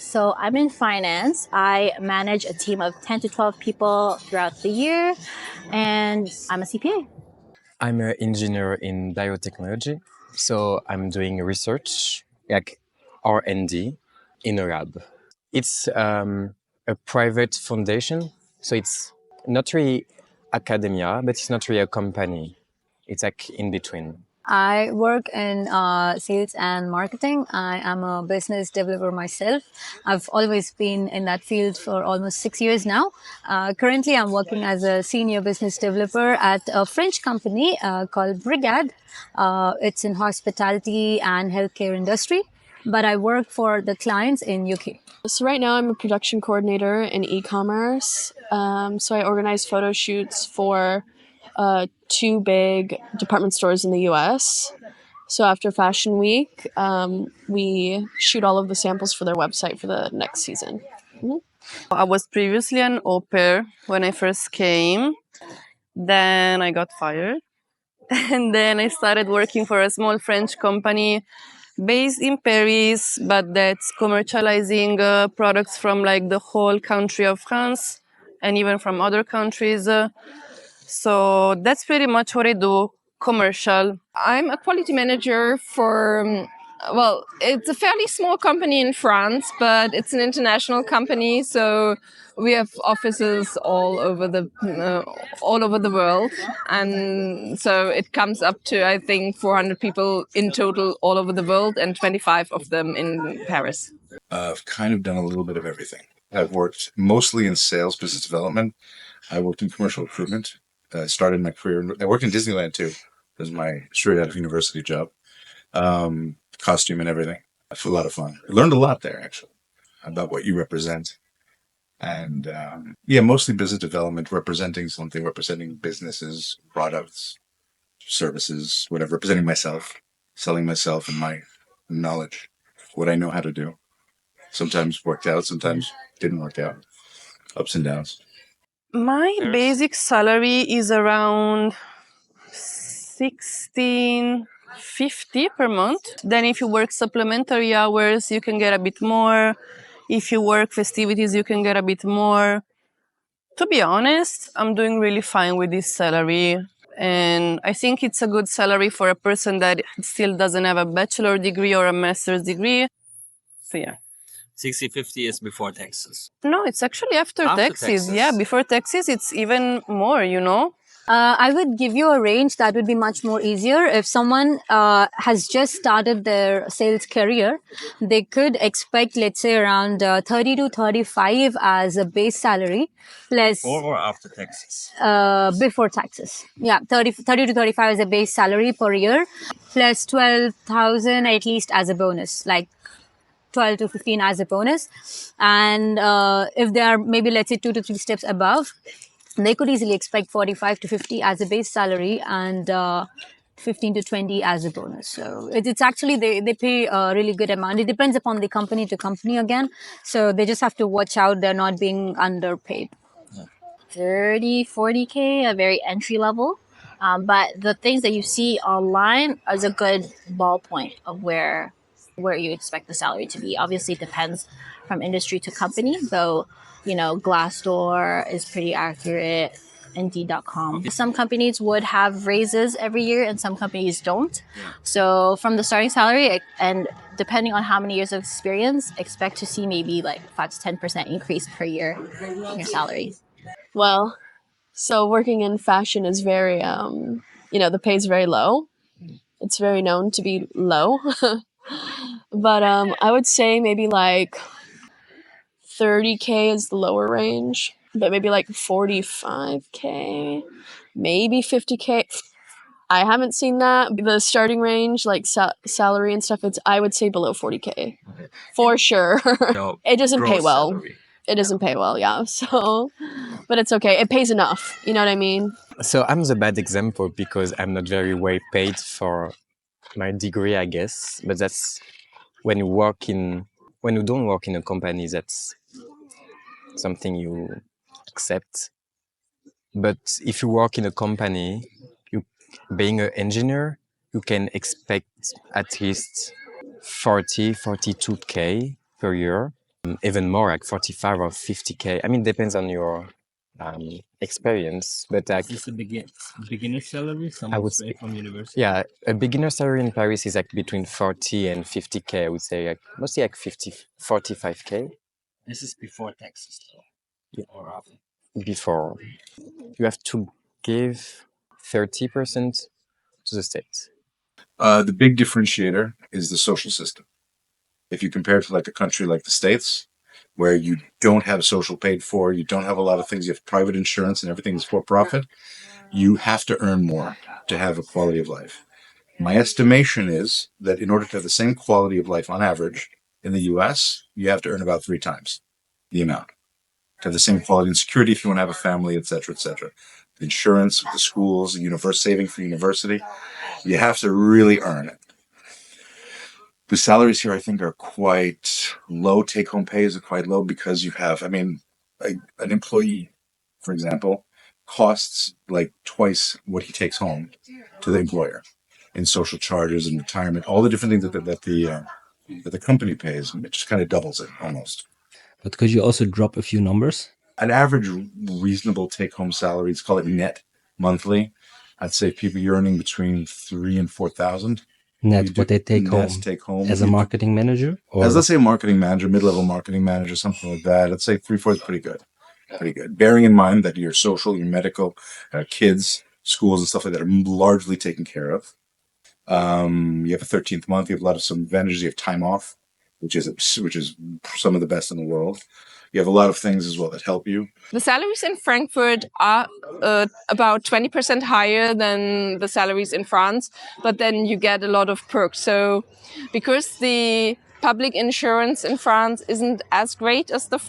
So I'm in finance. I manage a team of 10 to 12 people throughout the year, and I'm a CPA. I'm an engineer in biotechnology, so I'm doing research, like R&D, in a lab. It's a private foundation, so it's not really academia, but it's not really a company. It's like in between. I work in sales and marketing. I am a business developer myself. I've always been in that field for almost 6 years now. Currently, I'm working as a senior business developer at a French company called Brigade. It's in hospitality and healthcare industry, but I work for the clients in UK. So right now I'm a production coordinator in e-commerce. So I organize photo shoots for two big department stores in the US. So after Fashion Week, we shoot all of the samples for their website for the next season. I was previously an au pair when I first came. Then I got fired. And then I started working for a small French company based in Paris, but that's commercializing products from like the whole country of France and even from other countries. So that's pretty much what I do, commercial. I'm a quality manager for, well, it's a fairly small company in France, but it's an international company. So we have offices all over the world. And so it comes up to, I think, 400 people in total all over the world and 25 of them in Paris. I've kind of done a little bit of everything. I've worked mostly in sales, business development. I worked in commercial recruitment. I started my career. I worked in Disneyland too. It was my straight out of university job. Costume and everything. It's a lot of fun. I learned a lot there actually about what you represent. And yeah, mostly business development, representing something, representing businesses, products, services, whatever, representing myself, selling myself and my knowledge, what I know how to do. Sometimes worked out, sometimes didn't work out. Ups and downs. My basic salary is around 1650 per month. Then if you work supplementary hours, you can get a bit more. If you work festivities, you can get a bit more. To be honest, I'm doing really fine with this salary. And I think it's a good salary for a person that still doesn't have a bachelor degree or a master's degree. So yeah. 60/50 is before taxes. No, it's actually after taxes. Taxes. Yeah, before taxes, it's even more, you know. I would give you a range that would be much more easier. If someone has just started their sales career, they could expect, let's say, around 30 to 35 as a base salary, plus Or after taxes. before taxes. Yeah, 30 to 35 as a base salary per year, plus 12,000 at least as a bonus, like 12 to 15 as a bonus. And if they are maybe, let's say, 2 to 3 steps above, they could easily expect 45 to 50 as a base salary and 15 to 20 as a bonus. So it's actually, they pay a really good amount. It depends upon the company to company again. So they just have to watch out they're not being underpaid. 30, 40K, a very entry level. But the things that you see online is a good ballpoint of where you expect the salary to be. Obviously, it depends from industry to company, though, you know, Glassdoor is pretty accurate, Indeed.com. Some companies would have raises every year and some companies don't. So from the starting salary, and depending on how many years of experience, expect to see maybe like 5 to 10% increase per year in your salary. Well, so working in fashion is very, the pay is very low. It's very known to be low. But I would say maybe like 30K is the lower range, but maybe like 45K, maybe 50K. I haven't seen that. The starting range, like salary and stuff, I would say below 40K for sure. No, It doesn't pay gross well. salary. It doesn't pay well, yeah. So, but it's okay. It pays enough. You know what I mean? So I'm the bad example because I'm not very well paid for my degree, I guess. But that's when you don't work in a company, that's something you accept. But if you work in a company, being an engineer, you can expect at least 42K per year. even more, like 45 or 50K. I mean, depends on your experience, but like, Is this a beginner salary? I Someone would straight say, from university? yeah, a beginner salary in Paris is like between 40 and 50K. I would say like mostly like 50, 45K This is before taxes, though. Or after? before. You have to give 30% to the state. The big differentiator is the social system. If you compare it to like a country like the States, where you don't have social paid for, you don't have a lot of things, you have private insurance and everything is for profit, you have to earn more to have a quality of life. My estimation is that in order to have the same quality of life on average in the US, you have to earn about 3 times the amount to have the same quality and security if you want to have a family, etc., etc. The insurance, the schools, the universe saving for university, you have to really earn it. The salaries here, I think, are quite low. Take-home pay is quite low because you have, I mean, an employee, for example, costs like twice what he takes home to the employer in social charges and retirement, all the different things that the company pays. It just kind of doubles it almost. But could you also drop a few numbers? An average reasonable take-home salary, let's call it net monthly. I'd say people you're earning between 3,000 and 4,000. Net, what they take net home take home as a marketing manager? Or as let's say a marketing manager, mid-level marketing manager, something like that. Let's say 3-4 is pretty good. Pretty good. Bearing in mind that your social, your medical, kids, schools and stuff like that are largely taken care of. You have a 13th month. You have a lot of some advantages. You have time off, which is some of the best in the world. You have a lot of things as well that help you. The salaries in Frankfurt are about 20% higher than the salaries in France, but then you get a lot of perks. So because the public insurance in France isn't as great as the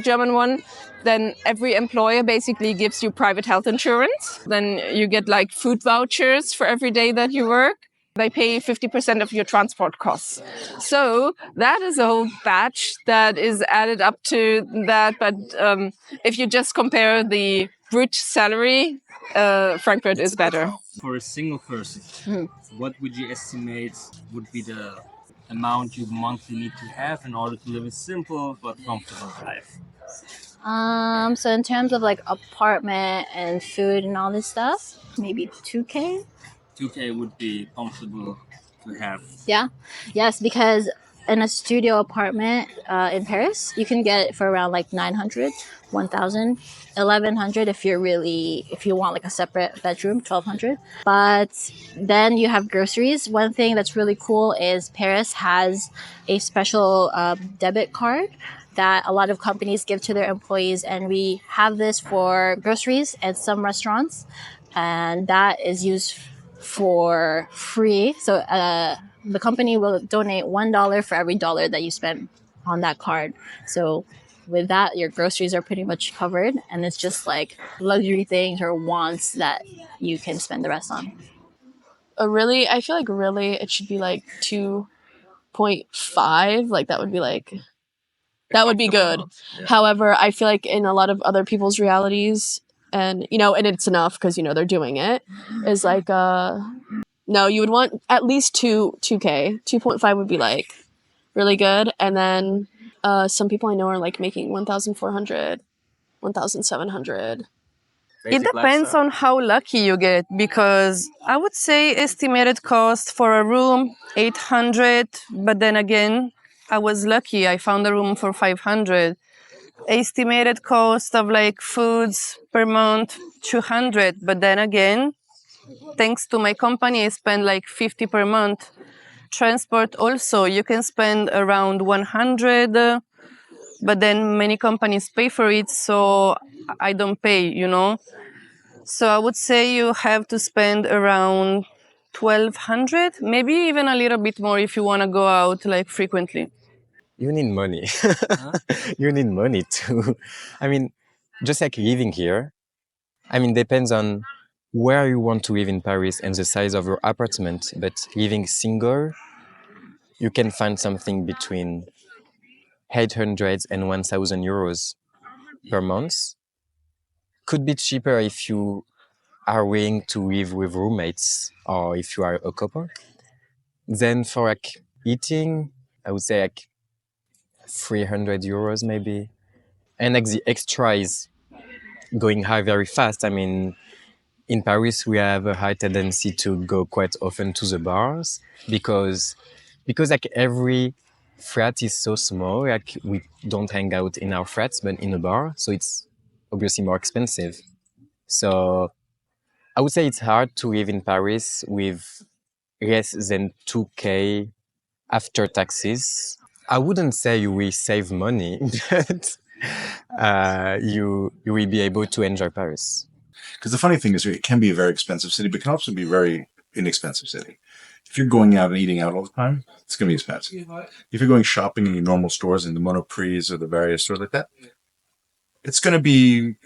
German one, then every employer basically gives you private health insurance. Then you get like food vouchers for every day that you work. They pay 50% of your transport costs. So that is a whole batch that is added up to that. But if you just compare the brute salary, Frankfurt is better. For a single person, what would you estimate would be the amount you monthly need to have in order to live a simple but comfortable life? So in terms of like apartment and food and all this stuff, maybe 2K. 2K would be comfortable to have. Yeah. Yes, because in a studio apartment in Paris, you can get it for around like 900, 1,000, 1,100 if you want like a separate bedroom, 1,200. But then you have groceries. One thing that's really cool is Paris has a special debit card that a lot of companies give to their employees, and we have this for groceries and some restaurants, and that is used for free. So the company will donate $1 for every dollar that you spend on that card. So with that, your groceries are pretty much covered, and it's just like luxury things or wants that you can spend the rest on. I feel like really it should be like 2.5. Like that would be good. Yeah. However, I feel like in a lot of other people's realities, and and it's enough because they're doing it, is like no, you would want at least 2K. 2.5 would be like really good. And then some people I know are like making 1,400, 1,700. It depends on how lucky you get, because I would say estimated cost for a room 800, but then again, I was lucky. I found a room for 500. Estimated cost of like foods per month 200, but then again, thanks to my company, I spend like 50 per month. Transport also, you can spend around 100, but then many companies pay for it, so I don't pay. So I would say you have to spend around 1,200, maybe even a little bit more if you want to go out like frequently. You need money. You need money too. I mean, just like living here, I mean, depends on where you want to live in Paris and the size of your apartment. But living single, you can find something between 800 and 1,000 euros per month. Could be cheaper if you are willing to live with roommates or if you are a couple. Then for like eating, I would say like 300 euros maybe. And the extra is going high very fast. I mean, in Paris, we have a high tendency to go quite often to the bars because like every frat is so small, like we don't hang out in our frats, but in a bar. So it's obviously more expensive. So I would say it's hard to live in Paris with less than 2K after taxes. I wouldn't say you will save money, but you will be able to enjoy Paris. Because the funny thing is, it can be a very expensive city, but it can also be a very inexpensive city. If you're going out and eating out all the time, it's going to be expensive. If you're going shopping in your normal stores, in the Monoprix or the various stores like that, it's going to be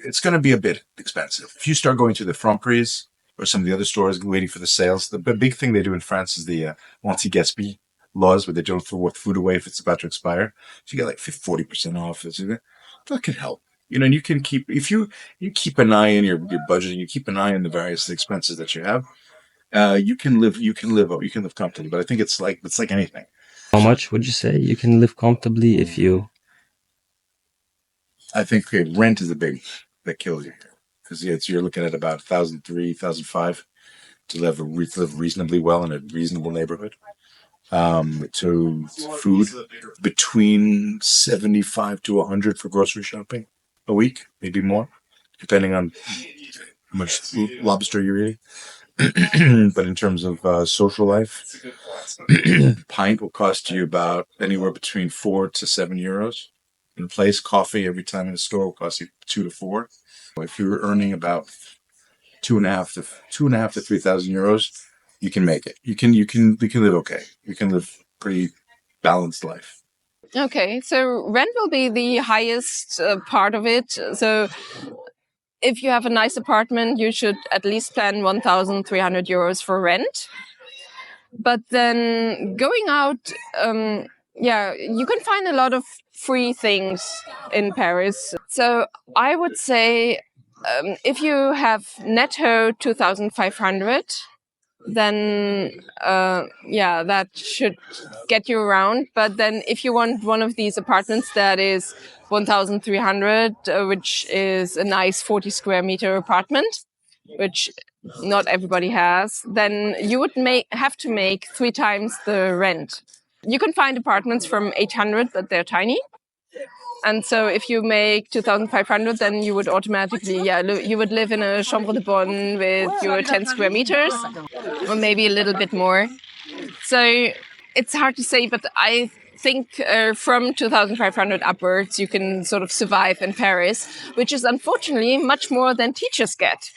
a bit expensive. If you start going to the Franprix or some of the other stores waiting for the sales, the big thing they do in France is the anti-gaspi laws, where they don't throw food away if it's about to expire. So you get like 40% off. That can help. You know, and you can keep, if you keep an eye on your budget, and you keep an eye on the various expenses that you have, you can live comfortably. But I think it's like anything. How much would you say you can live comfortably if you? I think rent is the big that kills you here, because you're looking at about 1,300, 1,500 to live reasonably well in a reasonable neighborhood. To food, between 75 to 100 for grocery shopping a week, maybe more, depending on how much lobster you're eating. But in terms of social life, pint will cost you about anywhere between 4 to 7 euros. In place, coffee every time in the store will cost you 2 to 4. If you're earning about 2.5 to 3,000 euros, you can make it. You can live okay. You can live pretty balanced life. Okay, so rent will be the highest part of it. So if you have a nice apartment, you should at least plan 1,300 euros for rent. But then going out, you can find a lot of free things in Paris. So I would say if you have netto 2,500, then that should get you around. But then if you want one of these apartments that is 1,300, which is a nice 40 square meter apartment, which not everybody has, then you would have to make 3 times the rent. You can find apartments from 800, but they're tiny. And so if you make 2,500, then you would automatically, you would live in a chambre de bonne with your 10 square meters, or maybe a little bit more. So it's hard to say, but I think from 2,500 upwards, you can sort of survive in Paris, which is unfortunately much more than teachers get.